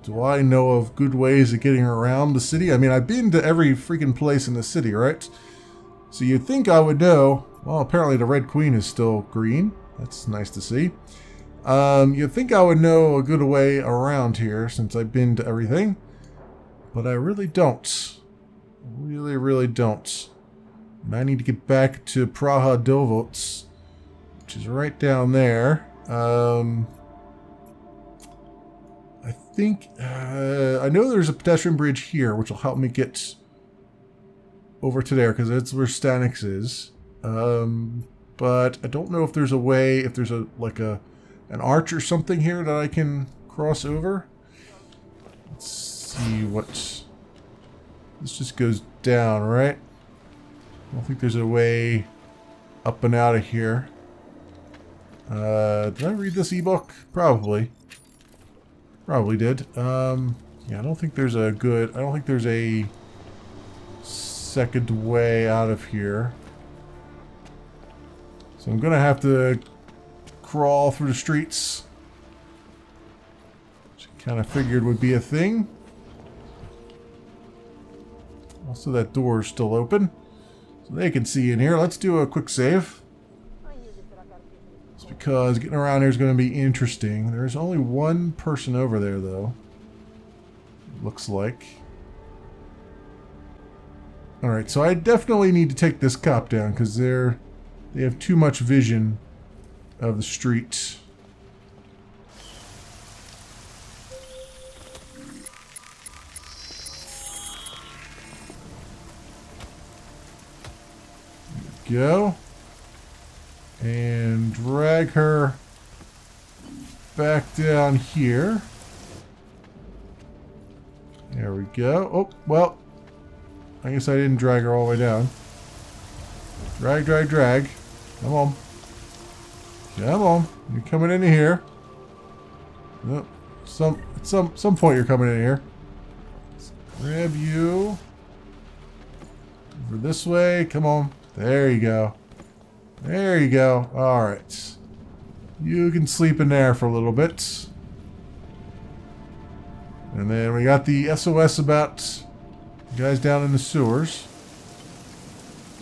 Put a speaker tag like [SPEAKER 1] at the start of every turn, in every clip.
[SPEAKER 1] Do I know of good ways of getting around the city? I mean, I've been to every freaking place in the city, right? So you'd think I would know. Well, apparently the Red Queen is still green. That's nice to see. You'd think I would know a good way around here since I've been to everything. But I really don't. Really don't. And I need to get back to Praha Dovots, which is right down there. I think, I know there's a pedestrian bridge here, which will help me get over to there, because that's where Stanix is. But I don't know if there's a way, if there's a, like an arch or something here that I can cross over. Let's see what, this just goes down, right? I don't think there's a way up and out of here. Did I read this ebook? Probably. Probably did. Yeah, I don't think there's a good... I don't think there's a second way out of here. So I'm gonna have to crawl through the streets. Which I kind of figured would be a thing. Also, that door is still open. So they can see in here. Let's do a quick save. Just because getting around here is going to be interesting. There's only one person over there, though. Looks like. Alright, so I definitely need to take this cop down because they have too much vision of the street. Go and drag her back down here. There we go. Oh, well, I guess I didn't drag her all the way down. Drag. Come on. Come on. You're coming into here. Oh, at some point you're coming in here. Let's grab you. Over this way. Come on. There you go. There you go. Alright. You can sleep in there for a little bit. And then we got the SOS about the guys down in the sewers.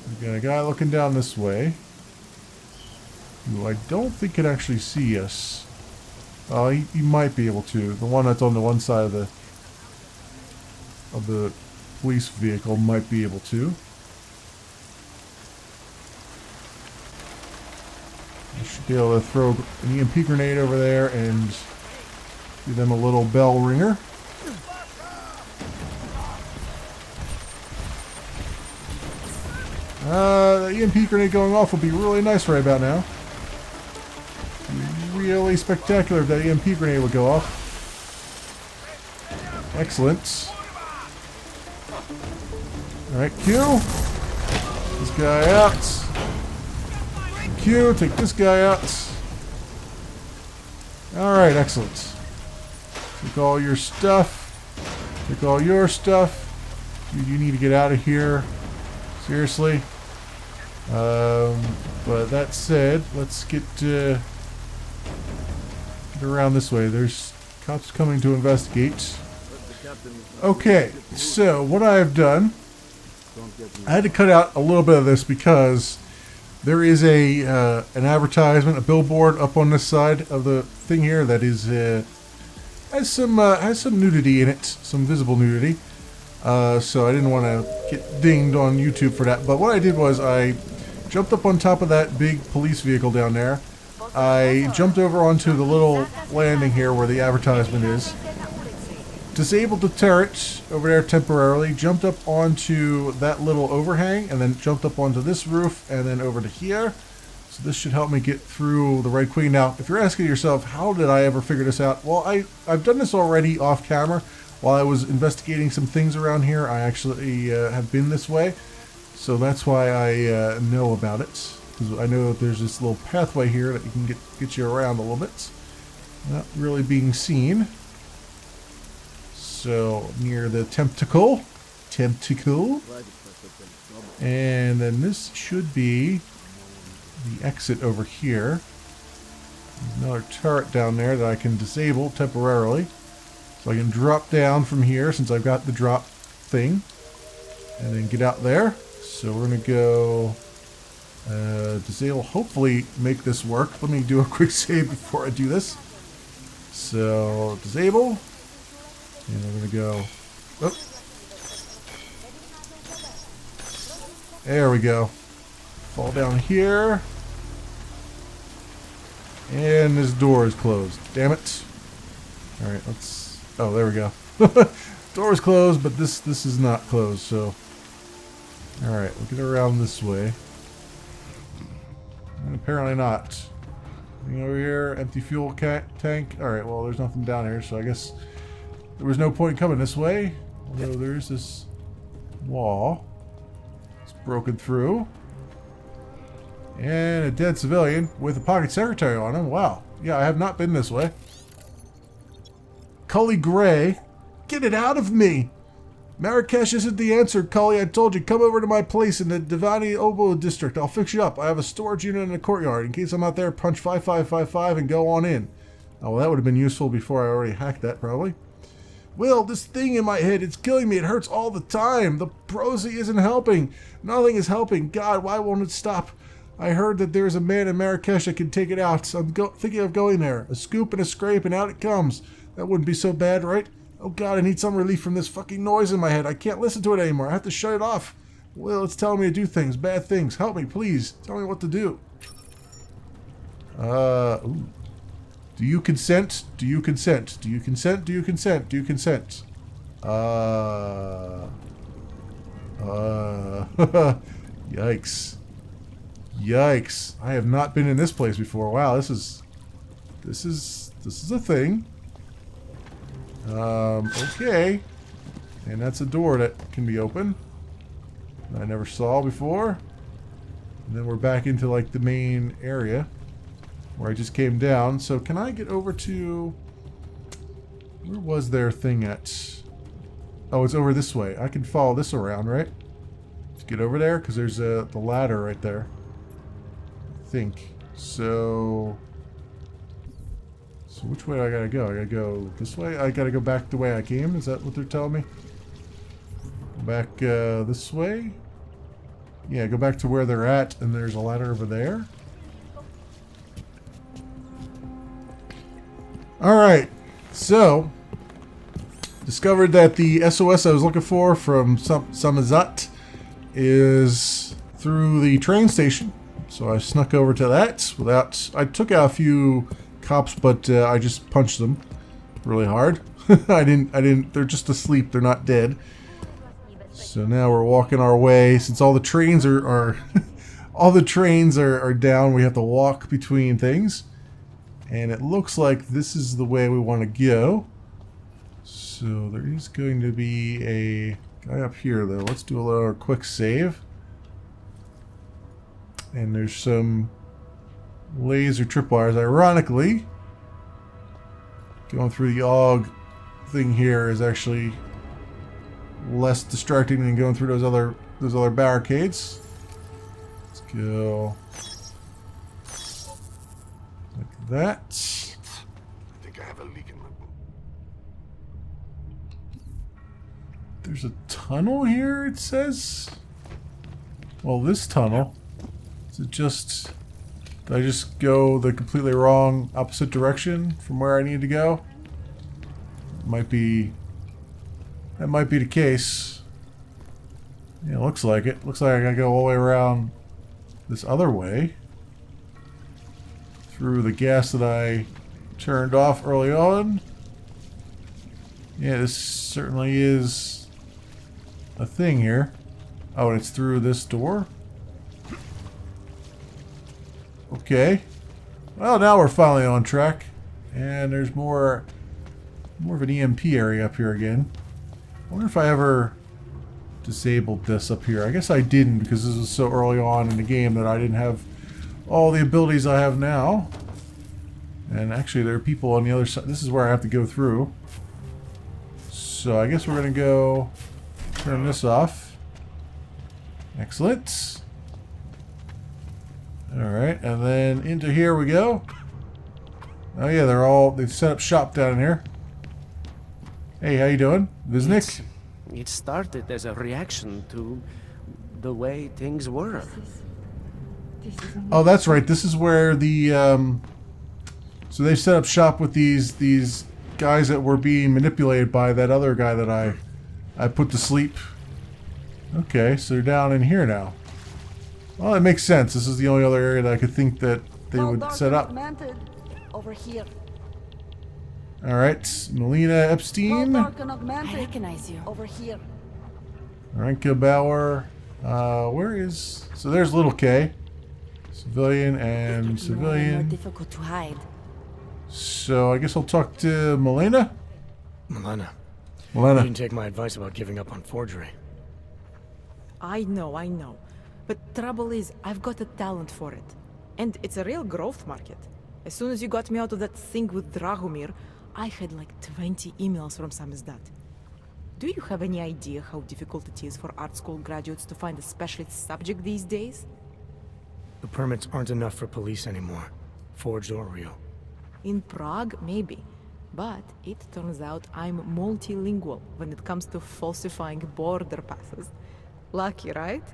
[SPEAKER 1] We got a guy looking down this way, who I don't think can actually see us. Oh, he might be able to. The one that's on the one side of the police vehicle might be able to. I should be able to throw an EMP grenade over there and give them a little bell ringer. The EMP grenade going off would be really nice right about now. Really spectacular if that EMP grenade would go off. Excellent. Alright, Q. This guy out. Q, take this guy out. Alright, excellent. Take all your stuff. Take all your stuff. Dude, you need to get out of here. Seriously. But that said, let's get around this way. There's cops coming to investigate. Okay, so what I've done, I had to cut out a little bit of this because there is an advertisement, a billboard up on this side of the thing here that is has some nudity in it, some visible nudity. So I didn't want to get dinged on YouTube for that. But what I did was I jumped up on top of that big police vehicle down there. I jumped over onto the little landing here where the advertisement is. Disabled the turret over there temporarily. Jumped up onto that little overhang and then jumped up onto this roof and then over to here. So this should help me get through the Red Queen. Now, if you're asking yourself, how did I ever figure this out? Well, I've done this already off camera. While I was investigating some things around here, I actually have been this way. So that's why I know about it. Because I know that there's this little pathway here that you can get you around a little bit. Not really being seen. So, near the tentacle. And then this should be the exit over here. There's another turret down there that I can disable temporarily. So I can drop down from here since I've got the drop thing. And then get out there. So we're going to go disable, hopefully make this work. Let me do a quick save before I do this. So disable. And we're going to go... Oh. There we go. Fall down here. And this door is closed. Damn it. Alright, let's... Oh, there we go. Door is closed, but this is not closed, so... Alright, we'll get around this way. And apparently not. Anything over here? Empty fuel tank? Alright, well, there's nothing down here, so I guess there was no point coming this way. Although there's this wall. It's broken through. And a dead civilian with a pocket secretary on him. Wow. Yeah, I have not been this way. Cully Gray. Get it out of me! Marrakesh isn't the answer, Cully. I told you, come over to my place in the Divani Obo district. I'll fix you up. I have a storage unit in the courtyard. In case I'm out there, punch 5555 and go on in. Oh, well, that would have been useful before I already hacked that, probably. Will, this thing in my head, it's killing me. It hurts all the time. The prosy isn't helping. Nothing is helping. God, why won't it stop? I heard that there's a man in Marrakesh that can take it out, so I'm thinking of going there. A scoop and a scrape, and out it comes. That wouldn't be so bad, right? Oh God, I need some relief from this fucking noise in my head. I can't listen to it anymore. I have to shut it off. Will, it's telling me to do things, bad things. Help me, please. Tell me what to do. Ooh. Do you consent? Do you consent? Do you consent? Do you consent? Do you consent? Yikes. Yikes. I have not been in this place before. Wow, this is a thing. Okay. And that's a door that can be open. That I never saw before. And then we're back into like the main area where I just came down. So can I get over to... Where was their thing at? Oh, it's over this way. I can follow this around, right? To get over there? Because there's the ladder right there. I think. So which way do I gotta go? I gotta go this way? I gotta go back the way I came? Is that what they're telling me? Back this way? Yeah, go back to where they're at, and there's a ladder over there. Alright, so discovered that the SOS I was looking for from Samizat is through the train station. So I snuck over to that without... I took out a few cops, but I just punched them really hard. I didn't... They're just asleep. They're not dead. So now we're walking our way. Since all the trains are all the trains are down, we have to walk between things. And it looks like this is the way we want to go. So there is going to be a guy up here, though. Let's do a little quick save. And there's some laser tripwires. Ironically, going through the AUG thing here is actually less distracting than going through those other barricades. Let's go like that.
[SPEAKER 2] I think I have a leak in my boot.
[SPEAKER 1] There's a tunnel here, it says. Well, this tunnel. Is it just... Did I just go the completely wrong opposite direction from where I need to go? That might be the case. Yeah, looks like it. Looks like I gotta go all the way around this other way. Through the gas that I turned off early on. Yeah, this certainly is a thing here. Oh, and it's through this door? Okay. Well, now we're finally on track. And there's more of an EMP area up here again. I wonder if I ever disabled this up here. I guess I didn't, because this was so early on in the game that I didn't have all the abilities I have now. And actually there are people on the other side. This is where I have to go through. So I guess we're going to go turn this off. Excellent. Alright, and then into here we go. Oh yeah, they set up shop down here. Hey, how you doing? Viznik?
[SPEAKER 3] It started as a reaction to the way things were.
[SPEAKER 1] Oh, that's right. This is where the so they set up shop with these guys that were being manipulated by that other guy that I put to sleep. Okay, so they're down in here now. Well, it makes sense. This is the only other area that I could think that they would set up.
[SPEAKER 4] Over here.
[SPEAKER 1] All right, Melina Epstein.
[SPEAKER 4] I recognize you. Over here.
[SPEAKER 1] Renka Bauer. Where is... So there's Little K. Civilian and civilian.
[SPEAKER 4] More difficult to hide.
[SPEAKER 1] So I guess I'll talk to Melina.
[SPEAKER 5] You
[SPEAKER 1] Melina.
[SPEAKER 5] didn't take my advice about giving up on forgery.
[SPEAKER 6] I know. But trouble is, I've got a talent for it. And it's a real growth market. As soon as you got me out of that thing with Dragomir, I had like 20 emails from Samizdat. Do you have any idea how difficult it is for art school graduates to find a specialist subject these days?
[SPEAKER 5] The permits aren't enough for police anymore, forged or real.
[SPEAKER 6] In Prague, maybe. But it turns out I'm multilingual when it comes to falsifying border passes. Lucky, right?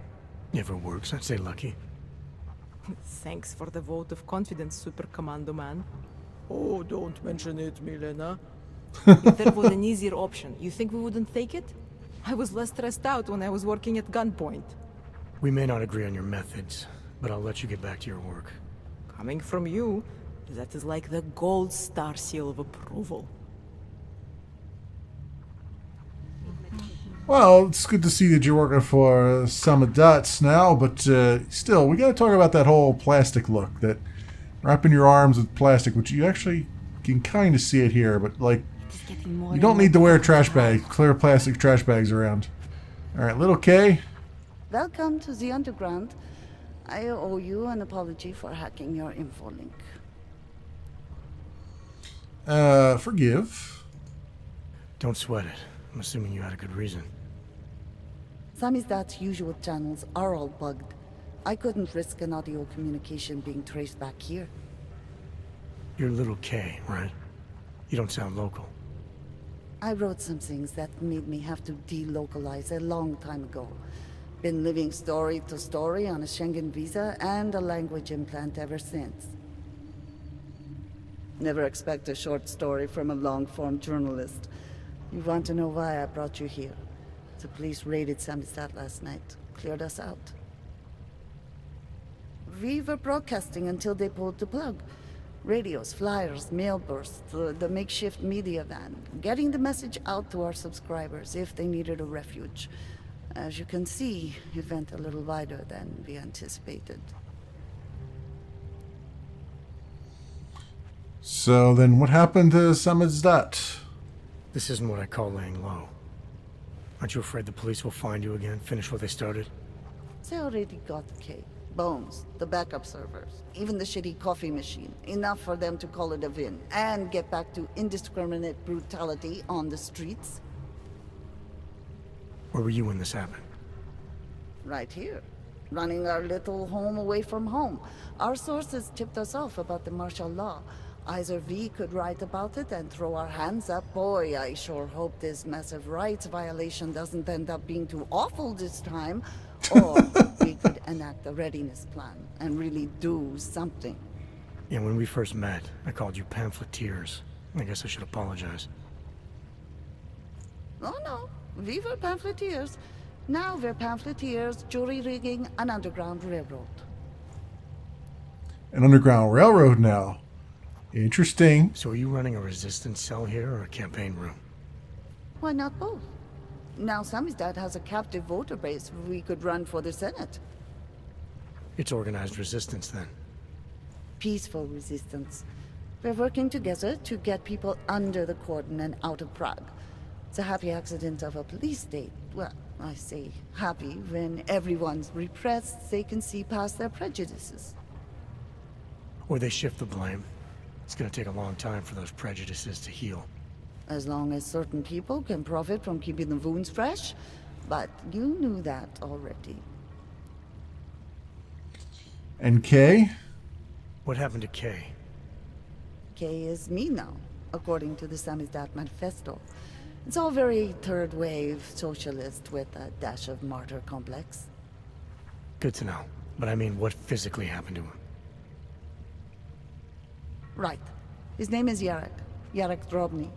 [SPEAKER 5] If it works, I'd say lucky.
[SPEAKER 6] Thanks for the vote of confidence, Super Commando Man. Oh, don't mention it, Milena. If there was an easier option, you think we wouldn't take it? I was less stressed out when I was working at gunpoint.
[SPEAKER 5] We may not agree on your methods, but I'll let you get back to your work.
[SPEAKER 6] Coming from you, that is like the gold star seal of approval.
[SPEAKER 1] Well, it's good to see that you're working for Samizdat now, but still, we got to talk about that whole plastic look, that wrapping your arms with plastic, which you actually can kind of see it here, but like, you don't need to wear trash bags, clear plastic trash bags around. All right, Little K.
[SPEAKER 4] Welcome to the underground. I owe you an apology for hacking your info link.
[SPEAKER 1] Forgive.
[SPEAKER 5] Don't sweat it. I'm assuming you had a good reason.
[SPEAKER 4] Samizdat's usual channels are all bugged. I couldn't risk an audio communication being traced back here.
[SPEAKER 5] You're Little K, right? You don't sound local.
[SPEAKER 4] I wrote some things that made me have to delocalize a long time ago. Been living story to story on a Schengen visa and a language implant ever since. Never expect a short story from a long-form journalist. You want to know why I brought you here? The police raided Samizdat last night. Cleared us out. We were broadcasting until they pulled the plug. Radios, flyers, mail bursts, the makeshift media van. Getting the message out to our subscribers if they needed a refuge. As you can see, it went a little wider than we anticipated.
[SPEAKER 1] So then what happened to Samizdat?
[SPEAKER 5] This isn't what I call laying low. Aren't you afraid the police will find you again, finish what they started?
[SPEAKER 4] They already got the K. Bones, the backup servers, even the shitty coffee machine. Enough for them to call it a win and get back to indiscriminate brutality on the streets.
[SPEAKER 5] Where were you when this happened?
[SPEAKER 4] Right here. Running our little home away from home. Our sources tipped us off about the martial law. Either we could write about it and throw our hands up. Boy, I sure hope this massive rights violation doesn't end up being too awful this time. Or we could enact a readiness plan and really do something.
[SPEAKER 5] Yeah, when we first met, I called you pamphleteers. I guess I should apologize.
[SPEAKER 4] Oh no, we were pamphleteers. Now we're pamphleteers, jury rigging an underground railroad.
[SPEAKER 1] An underground railroad now. Interesting.
[SPEAKER 5] So are you running a resistance cell here or a campaign room?
[SPEAKER 4] Why not both? Now Samizdat has a captive voter base. We could run for the Senate.
[SPEAKER 5] It's organized resistance then.
[SPEAKER 4] Peaceful resistance. We're working together to get people under the cordon and out of Prague. It's a happy accident of a police state. Well, I say happy when everyone's repressed, they can see past their prejudices.
[SPEAKER 5] Or they shift the blame. It's gonna take a long time for those prejudices to heal.
[SPEAKER 4] As long as certain people can profit from keeping the wounds fresh. But you knew that already.
[SPEAKER 1] And K?
[SPEAKER 5] What happened to Kay?
[SPEAKER 4] Kay is me now, according to the Samizdat Manifesto. It's all very third-wave socialist with a dash of martyr complex.
[SPEAKER 5] Good to know. But I mean, what physically happened to him?
[SPEAKER 4] Right. His name is Yarek. Yarek Drobny.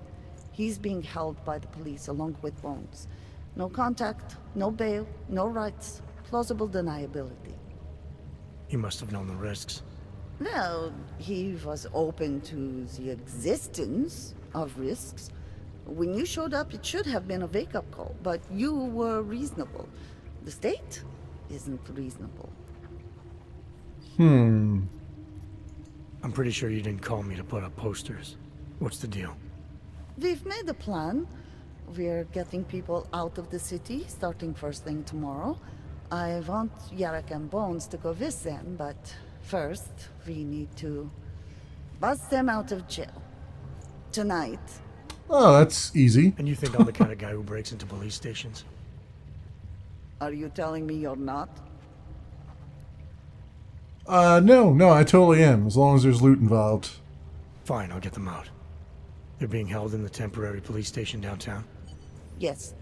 [SPEAKER 4] He's being held by the police along with Bones. No contact, no bail, no rights, plausible deniability.
[SPEAKER 5] He must have known the risks.
[SPEAKER 4] Well, he was open to the existence of risks. When you showed up, it should have been a wake-up call, but you were reasonable. The state isn't reasonable.
[SPEAKER 5] I'm pretty sure you didn't call me to put up posters. What's the deal?
[SPEAKER 4] We've made a plan. We're getting people out of the city, starting first thing tomorrow. I want Yarek and Bones to go with them, but first, we need to bust them out of jail. Tonight.
[SPEAKER 1] Oh, that's easy.
[SPEAKER 5] And you think I'm the kind of guy who breaks into police stations?
[SPEAKER 4] Are you telling me you're not?
[SPEAKER 1] No, I totally am, as long as there's loot involved.
[SPEAKER 5] Fine, I'll get them out. They're being held in the temporary police station downtown?
[SPEAKER 4] Yes.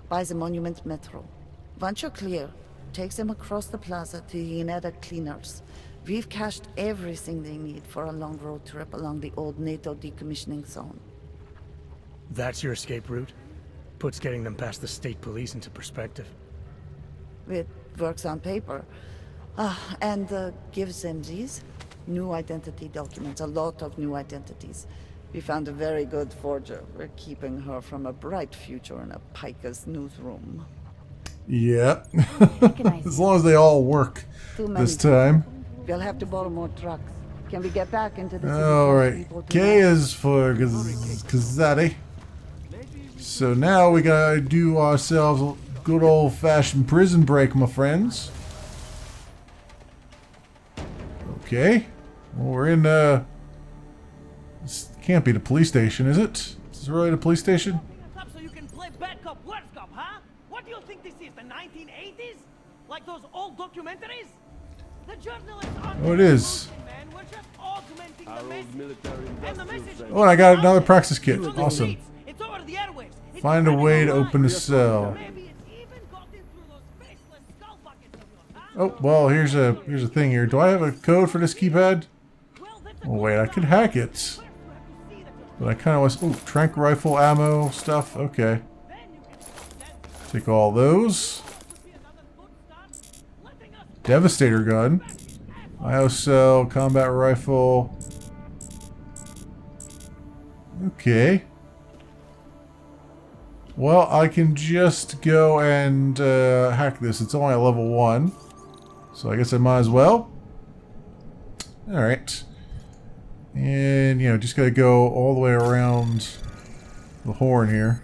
[SPEAKER 4] By the Monument Metro. Once you're clear, take them across the plaza to the Ineda Cleaners. We've cached everything they need for a long road trip along the old NATO decommissioning zone.
[SPEAKER 5] That's your escape route? Puts getting them past the state police into perspective.
[SPEAKER 4] It works on paper. And gives them these new identity documents, a lot of new identities. We found a very good forger. We're keeping her from a bright future in a Pika's newsroom.
[SPEAKER 1] Yeah. As long as they all work
[SPEAKER 4] Too many
[SPEAKER 1] this time.
[SPEAKER 4] We'll have to borrow more trucks. Can we get back into the city?
[SPEAKER 1] Alright. K is for Kazati. So now we gotta do ourselves a good old-fashioned prison break, my friends. Okay. Well, we're in, this can't be the police station, is it? Is this really the police station?
[SPEAKER 7] So you can play bad cop, worse cop, huh? What do you think this is, the 1980s? Like those old documentaries? The journalists aren't
[SPEAKER 1] Oh, it is.
[SPEAKER 7] man. We're just augmenting the message. And the message
[SPEAKER 1] Oh, and I got another praxis kit. Awesome.
[SPEAKER 7] It's over the airwaves. It's
[SPEAKER 1] Find a way to
[SPEAKER 7] spreading
[SPEAKER 1] open a
[SPEAKER 7] online.
[SPEAKER 1] cell.
[SPEAKER 7] Maybe it's even got in through those faceless skull buckets of yours, huh?
[SPEAKER 1] Oh, well, here's a thing here. Do I have a code for this keypad?
[SPEAKER 7] Well, that's a
[SPEAKER 1] Oh, wait, I could hack it.
[SPEAKER 7] first you have to see that you're
[SPEAKER 1] But I kind of was... Oh, trank rifle ammo stuff. Okay.
[SPEAKER 7] then you can then
[SPEAKER 1] Take all those.
[SPEAKER 7] to see another good start. Letting us
[SPEAKER 1] Devastator gun. IO-cell, combat rifle. Okay. Well, I can just go and hack this. It's only a level 1. So I guess I might as well. Alright. And, you know, just gotta go all the way around the horn here.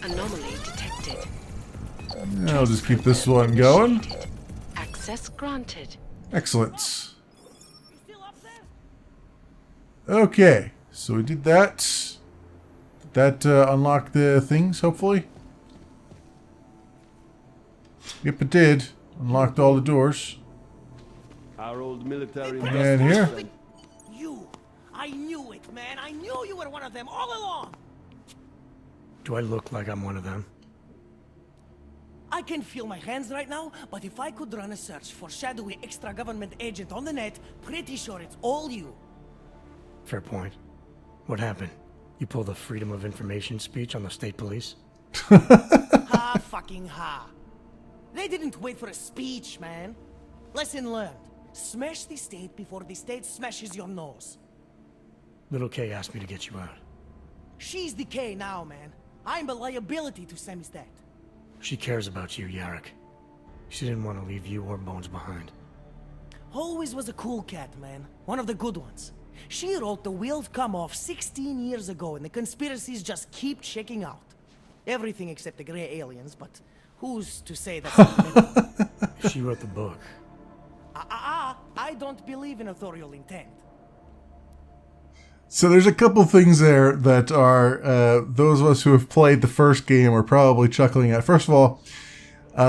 [SPEAKER 8] Anomaly detected.
[SPEAKER 1] I'll just keep this one going.
[SPEAKER 8] Access granted.
[SPEAKER 1] Excellent.
[SPEAKER 7] still up there.
[SPEAKER 1] Okay, so we did that. Did that unlock the things, hopefully? Yep, it did. Unlocked all the doors.
[SPEAKER 9] Our old military
[SPEAKER 1] And here.
[SPEAKER 7] You. I knew it, man. I knew you were one of them all along.
[SPEAKER 5] Do I look like I'm one of them?
[SPEAKER 7] I can feel my hands right now, but if I could run a search for shadowy extra-government agent on the net, pretty sure it's all you.
[SPEAKER 5] Fair point. What happened? You pulled a freedom of information speech on the state police?
[SPEAKER 7] Ha fucking ha. They didn't wait for a speech, man. Lesson learned. Smash the state before the state smashes your nose.
[SPEAKER 5] Little K asked me to get you out.
[SPEAKER 7] She's the K now, man. I'm a liability to Samizdat.
[SPEAKER 5] She cares about you, Yarek. She didn't want to leave you or Bones behind.
[SPEAKER 7] Always was a cool cat, man. One of the good ones. She wrote The Wheels Come Off 16 years ago, and the conspiracies just keep checking out. Everything except the gray aliens, but who's to say that's...
[SPEAKER 5] She wrote the book.
[SPEAKER 7] I don't believe in authorial intent.
[SPEAKER 1] So there's a couple things there that are those of us who have played the first game are probably chuckling at. First of all,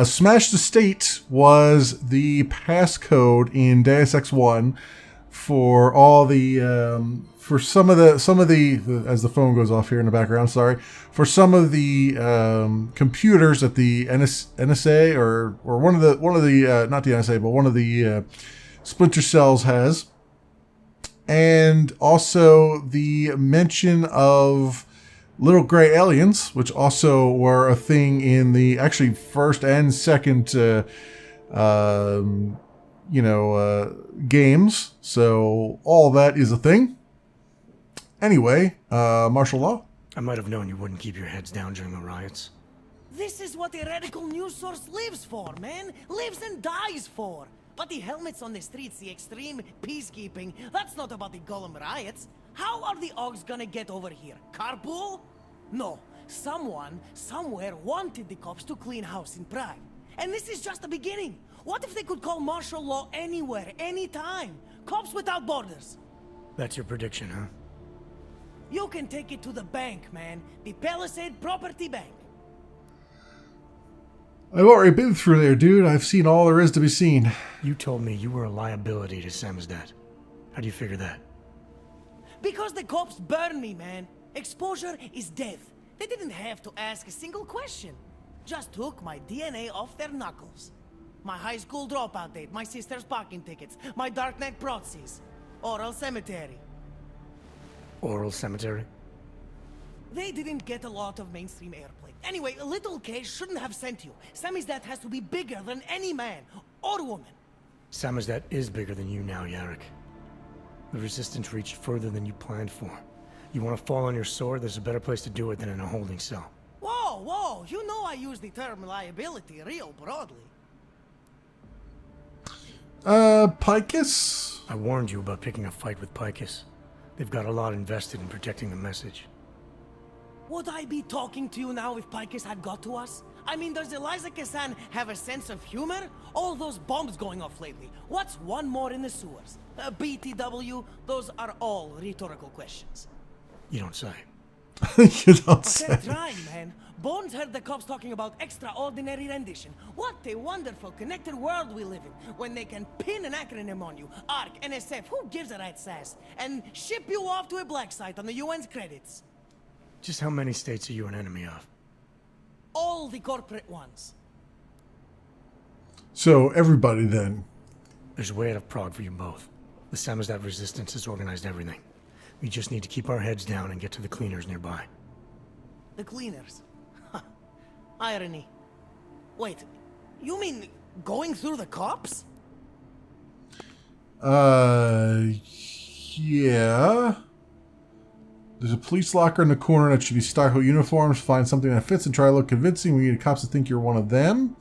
[SPEAKER 1] Smash the State was the passcode in Deus Ex 1 for all the for some of the as the phone goes off here in the background. Sorry, for some of the computers at the NSA or one of the not the NSA but one of the Splinter Cells has. And also the mention of little gray aliens, which also were a thing in the actually first and second, games. So all that is a thing. Anyway, martial law.
[SPEAKER 5] I might have known you wouldn't keep your heads down during the riots.
[SPEAKER 7] This is what a radical news source lives for, man. Lives and dies for. But the helmets on the streets, the extreme peacekeeping, that's not about the Golem riots. How are the Augs gonna get over here? Carpool? No. Someone, somewhere wanted the cops to clean house in Prague. And this is just the beginning. What if they could call martial law anywhere, anytime? Cops without borders.
[SPEAKER 5] That's your prediction, huh?
[SPEAKER 7] You can take it to the bank, man. The Palisade Property Bank.
[SPEAKER 1] I've already been through there, dude. I've seen all there is to be seen.
[SPEAKER 5] You told me you were a liability to Samizdat. How do you figure that?
[SPEAKER 7] Because the cops burn me, man. Exposure is death. They didn't have to ask a single question. Just took my DNA off their knuckles. My high school dropout date, my sister's parking tickets, my darknet proxies. Oral cemetery.
[SPEAKER 5] Oral cemetery?
[SPEAKER 7] They didn't get a lot of mainstream airplay. Anyway, a little case shouldn't have sent you. Samizdat has to be bigger than any man or woman.
[SPEAKER 5] Samizdat is bigger than you now, Yarrick. The Resistance reached further than you planned for. You want to fall on your sword, there's a better place to do it than in a holding cell.
[SPEAKER 7] Whoa, whoa, you know I use the term liability real broadly.
[SPEAKER 1] Picus?
[SPEAKER 5] I warned you about picking a fight with Picus. They've got a lot invested in protecting the message.
[SPEAKER 7] Would I be talking to you now if Picus had got to us? I mean, does Eliza Kassan have a sense of humor? All those bombs going off lately. What's one more in the sewers? BTW? Those are all rhetorical questions.
[SPEAKER 5] You don't say.
[SPEAKER 1] You don't say.
[SPEAKER 7] They're trying, man. Bones heard the cops talking about extraordinary rendition. What a wonderful connected world we live in, when they can pin an acronym on you, ARC, NSF, who gives a rat's ass, and ship you off to a black site on the UN's credits.
[SPEAKER 5] Just how many states are you an enemy of?
[SPEAKER 7] All the corporate ones.
[SPEAKER 1] So, everybody then.
[SPEAKER 5] There's a way out of Prague for you both. The Samizdat Resistance has organized everything. We just need to keep our heads down and get to the cleaners nearby.
[SPEAKER 7] The cleaners? Irony. Wait, you mean going through the cops?
[SPEAKER 1] Yeah. There's a police locker in the corner that should be stocked with uniforms. Find something that fits and try to look convincing. We need the cops to think you're one of them.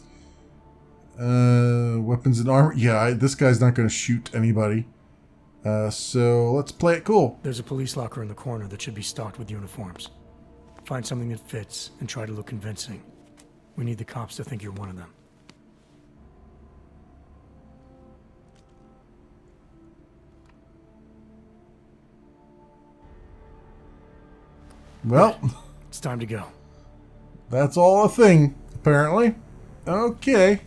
[SPEAKER 1] Weapons and armor. Yeah, this guy's not going to shoot anybody. So let's play it cool.
[SPEAKER 5] There's a police locker in the corner that should be stocked with uniforms. Find something that fits and try to look convincing. We need the cops to think you're one of them.
[SPEAKER 1] Well,
[SPEAKER 5] it's time to go.
[SPEAKER 1] That's all a thing, apparently. Okay.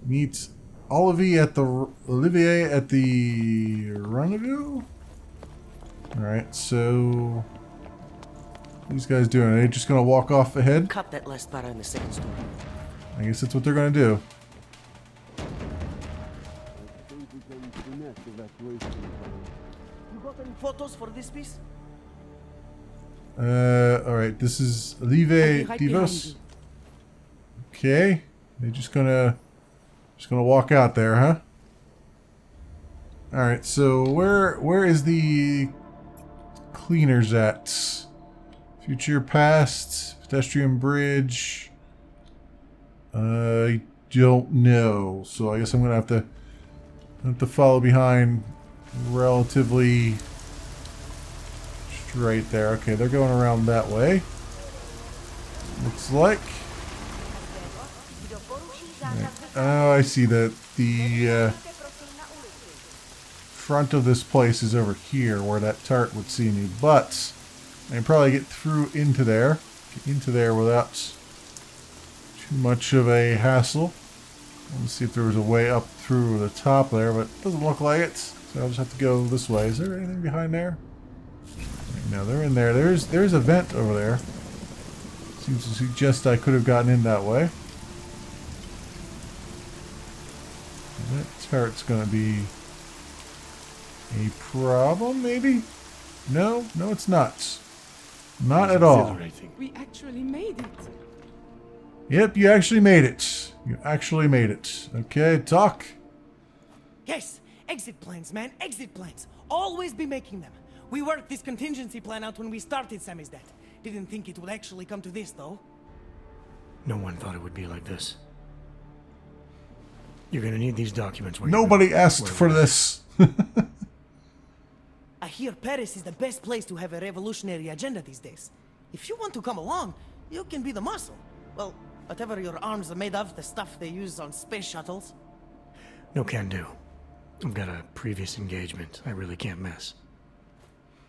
[SPEAKER 1] Meet Olivier at the rendezvous. All right, so these guys doing? Are they just gonna walk off ahead?
[SPEAKER 7] Cut that last part in the second story.
[SPEAKER 1] I guess that's what they're gonna do.
[SPEAKER 7] You got any photos for this piece?
[SPEAKER 1] All right. This is Olivier Divos. Okay, they're just gonna walk out there, huh? All right. So where is the cleaners at? Future, past, pedestrian bridge. I don't know. So I guess I'm gonna have to follow behind relatively straight there. Okay, they're going around that way. Looks like. Right. Oh, I see that the front of this place is over here where that turret would see me, but I can probably get through into there. Get into there without too much of a hassle. Let's see if there was a way up through the top there, but it doesn't look like it. So I'll just have to go this way. Is there anything behind there? No, they're in there. There's a vent over there. Seems to suggest I could have gotten in that way. That turret's going to be a problem, maybe? No, it's not. Not at all.
[SPEAKER 6] We actually made it.
[SPEAKER 1] Yep, you actually made it. You actually made it. Okay, talk.
[SPEAKER 7] Yes, exit plans, man, exit plans. Always be making them. We worked this contingency plan out when we started Samizdat. Didn't think it would actually come to this, though.
[SPEAKER 5] No one thought it would be like this. You're gonna need these documents.
[SPEAKER 1] Nobody asked for this.
[SPEAKER 7] I hear Paris is the best place to have a revolutionary agenda these days. If you want to come along, you can be the muscle. Well, whatever your arms are made of, the stuff they use on space shuttles.
[SPEAKER 5] No can do. I've got a previous engagement I really can't miss.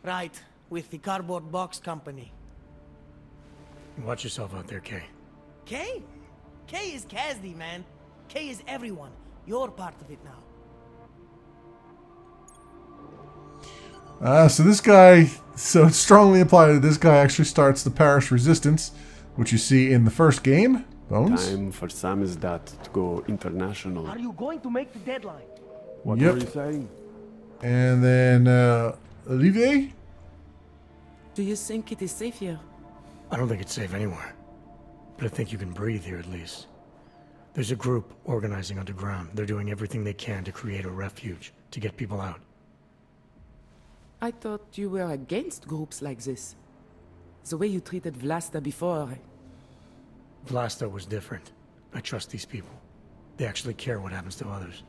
[SPEAKER 7] Right, with the cardboard box company.
[SPEAKER 5] Watch yourself out there, Kay.
[SPEAKER 7] Kay? Kay is Kazdi, man. Kay is everyone. You're part of it now.
[SPEAKER 1] So this guy, so it's strongly implied that this guy actually starts the Paris Resistance, which you see in the first game. Bones?
[SPEAKER 9] Time for Samizdat to go international.
[SPEAKER 7] Are you going to make the deadline?
[SPEAKER 9] What
[SPEAKER 1] Yep.
[SPEAKER 9] were you saying?
[SPEAKER 1] And then, Olivier?
[SPEAKER 6] Do you think it is safe here?
[SPEAKER 5] I don't think it's safe anywhere. But I think you can breathe here at least. There's a group organizing underground. They're doing everything they can to create a refuge, to get people out.
[SPEAKER 6] I thought you were against groups like this. The way you treated Vlasta before.
[SPEAKER 5] Vlasta was different. I trust these people. They actually care what happens to others.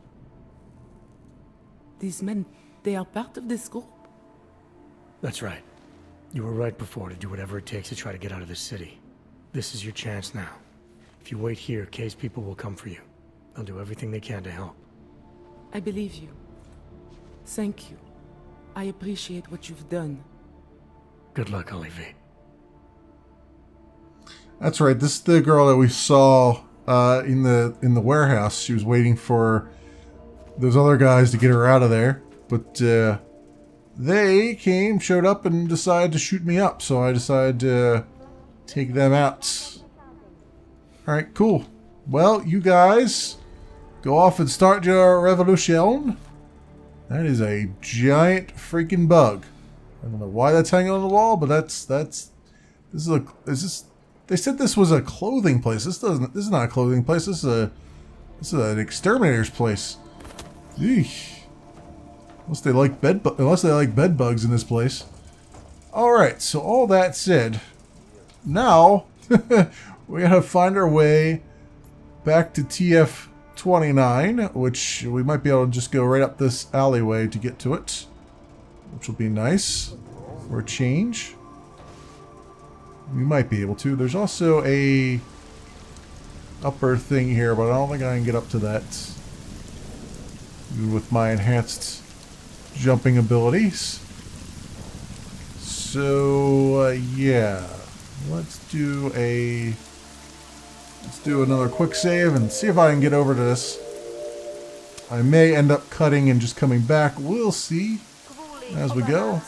[SPEAKER 6] These men, they are part of this group.
[SPEAKER 5] That's right. You were right before to do whatever it takes to try to get out of this city. This is your chance now. If you wait here, Kay's people will come for you. They'll do everything they can to help.
[SPEAKER 6] I believe you. Thank you. I appreciate what you've done.
[SPEAKER 5] Good luck, Olivier.
[SPEAKER 1] That's right. This is the girl that we saw in the warehouse. She was waiting for those other guys to get her out of there, but they showed up, and decided to shoot me up. So I decided to take them out. All right, cool. Well, you guys go off and start your revolution. That is a giant freaking bug. I don't know why that's hanging on the wall, but they said this was a clothing place. This is not a clothing place. This is an exterminator's place. Eesh. Unless they like bed bugs in this place. All right. So all that said, now we gotta find our way back to TF-29, which we might be able to just go right up this alleyway to get to it, which will be nice for a change. We might be able to. There's also a upper thing here, but I don't think I can get up to that with my enhanced jumping abilities. So yeah, let's do another quick save and see if I can get over to this. I may end up cutting and just coming back. We'll see as we go.